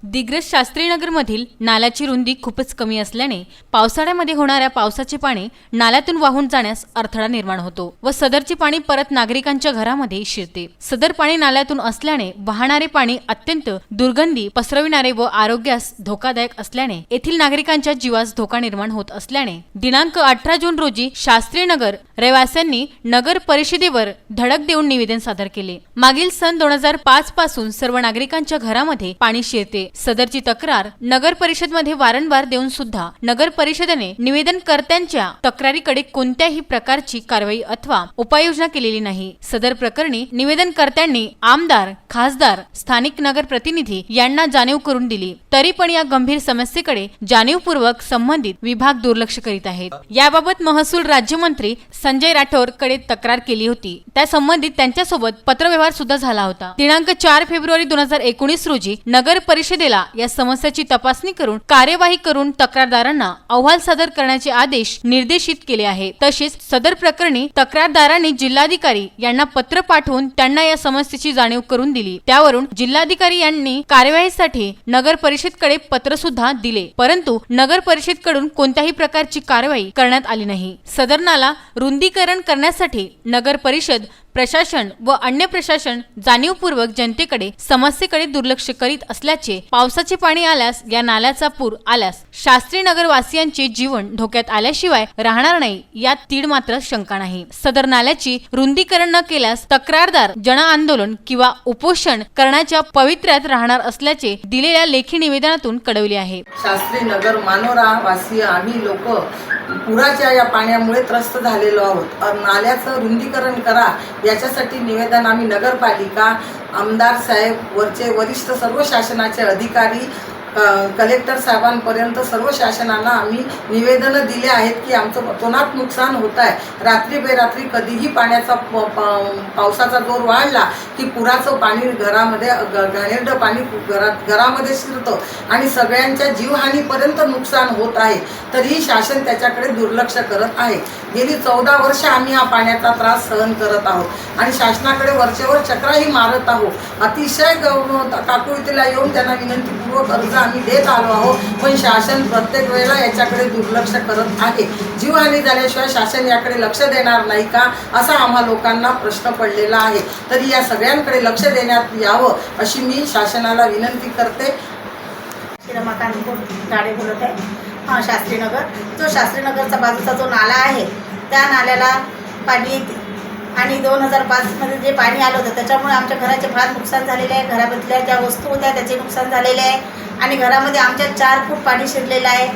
दिग्रस शास्त्रीनगरमधील नाल्याची रुंदी खूपच कमी असल्याने पावसाळ्यामध्ये होणाऱ्या पावसाचे पाणी नाल्यातून वाहून जाण्यास अडथळा निर्माण होतो व सदरचे पाणी परत नागरिकांच्या घरामध्ये शिरते। सदर पाणी नाल्यातून असल्याने वाहणारे पाणी अत्यंत दुर्गंधी पसरविणारे व आरोग्यास धोकादायक असल्याने येथील नागरिकांच्या जीवास धोका निर्माण होत असल्याने दिनांक 18 जून रोजी शास्त्रीनगर रहिवाशांनी नगर परिषदेवर धडक देऊन निवेदन सादर केले। मागील सन 2005 पासून सर्व नागरिकांच्या घरामध्ये पाणी शिरते। सदरची तक्रार नगर परिषद मध्ये वारंवार देऊन सुद्धा नगर परिषदेने निवेदनकर्त्यांच्या तक्रारीकडे कोणत्याही प्रकारची कारवाई अथवा उपाययोजना केलेली नाही। सदर प्रकरणी निवेदनकर्त्यांनी आमदार, खासदार, स्थानिक नगर प्रतिनिधी यांना जाणीव करून दिली, तरी पण या गंभीर समस्येकडे जाणीवपूर्वक संबंधित विभाग दुर्लक्ष करीत आहेत। याबाबत महसूल राज्यमंत्री संजय राठोड कडे तक्रार केली होती। त्या संबंधित त्यांच्यासोबत पत्रव्यवहार सुद्धा झाला होता। दिनांक 4 फेब्रुवारी 2019 रोजी नगर परिषदेला या समस्येची तपासणी करून कार्यवाही करून तक्रारदारांना अहवाल सादर करण्याचे आदेश निर्देशित केले आहे। तसेच सदर प्रकरणी तक्रारदारांनी जिल्हाधिकारी यांना पत्र पाठवून त्यांना या समस्येची जाणीव करून दिली। त्यावरून जिल्हाधिकारी यांनी कार्यवाहीसाठी नगर परिषदकडे पत्र सुद्धा दिले, परंतु नगर परिषदकडून कोणत्याही प्रकारची कारवाई करण्यात आली नाही। सदर नाला रुंदीकरण करण्यासाठी नगर परिषद प्रशासन व अन्य प्रशासन जाणीवपूर्वक जनतेकडे समस्येकडे दुर्लक्ष करीत असल्याचे, पावसाचे पाणी आल्यास या नाल्याचा पूर आल्यास शास्त्रीनगर वासियांचे जीवन धोक्यात आल्याशिवाय राहणार नाही यात तीड मात्र शंका नाही। सदर नाल्याची रुंदीकरण न केल्यास तक्रारदार जन आंदोलन किंवा उपोषण करण्याच्या पवित्र्यात राहणार असल्याचे दिलेल्या लेखी निवेदनातून कळवले आहे। शास्त्रीनगर मानोरा वासी आम्ही लोक पुराच्या या पाण्यामुळे त्रस्त झालेलो आहोत। नाल्याचं रुंदीकरण करा याच्यासाठी निवेदन आम्ही नगरपालिका, आमदार साहेब, वरचे वरिष्ठ सर्व शासनाचे अधिकारी, कलेक्टर साहेबांपर्यंत सर्व शासनाला आम्ही निवेदन दिले आहेत की आमचं अतोनात नुकसान होत आहे। रात्री बेरात्री कधीही पाण्याचा पावसाचा जोर वाढला की पुराचं पाणी घरामध्ये घाणेरडं पाणी घरामध्ये शिरतं आणि सगळ्यांच्या जीवहानीपर्यंत नुकसान होत आहे, तरीही शासन त्याच्याकडे दुर्लक्ष करत आहे। गेली 14 वर्ष आम्ही हा पाण्याचा त्रास सहन करत आहोत आणि शासनाकडे वरचेवर चक्राही मारत आहोत। अतिशय काकुळतीला येऊन त्यांना विनंतीपूर्वक अर्ज आम्ही देत आलो आहोत, पण शासन प्रत्येक वेळेला याच्याकडे दुर्लक्ष करत आहे। जीवहानी झाल्याशिवाय शासन याकडे लक्ष देणार नाही का असा आम्हा लोकांना प्रश्न पडलेला आहे। तरी या सगळ्यांकडे लक्ष देण्यात यावं अशी मी शासनाला विनंती करते। गाडी बोलत आहे शास्त्रीनगर, जो शास्त्रीनगरचा बाजूचा जो नाला आहे त्या नाल्याला पाणी येते आणि 2005 मध्ये जे पाणी आलं होतं त्याच्यामुळे आमच्या घराचे फार नुकसान झालेले आहे। घरामधल्या ज्या वस्तू होत्या त्याचे नुकसान झालेले आहे आणि घरामध्ये आमच्या 4 फूट पाणी शिरलेलं आहे।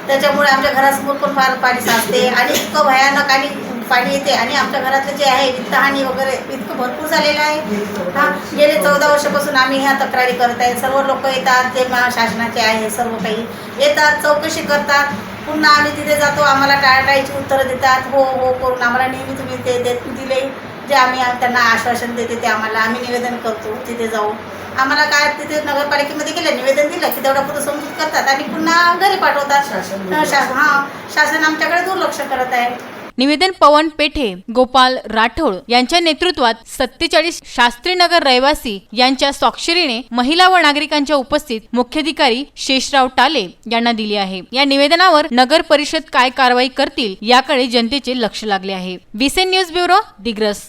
त्याच्यामुळे आमच्या घरासमोर पण फार पाणी साचते आणि इतकं भयानक आणि पाणी येते आणि आमच्या घरातलं जे आहे वित्तहानी वगैरे इतकं भरपूर झालेलं आहे। गेले 14 वर्षापासून आम्ही ह्या तक्रारी करत आहे। सर्व लोक येतात, जे शासनाचे आहे सर्व काही येतात, चौकशी करतात, पुन्हा आम्ही तिथे जातो, आम्हाला टाळाटाळीची उत्तरं देतात, हो हो करून आम्हाला नेहमी तुम्ही ते दिले जे आम्ही त्यांना आश्वासन देते ते आम्ही निवेदन करतो। तिथे जाऊ आम्हाला काय तिथे नगरपालिकेमध्ये गेलं, निवेदन दिलं की तेवढा पुढे समजूत करतात आणि पुन्हा घरी पाठवतात। शासन आमच्याकडे दुर्लक्ष करत आहे। निवेदन पवन पेठे, गोपाल राठोड यांच्या नेतृत्वात 47 शास्त्रीनगर रहिवासी यांच्या स्वाक्षरीने महिला व नागरिकांच्या उपस्थित मुख्याधिकारी शेषराव टाले यांना दिली आहे। या निवेदनावर नगर परिषद काय कारवाई करतील याकडे जनतेचे लक्ष लागले आहे। BCN news bureau, Digras.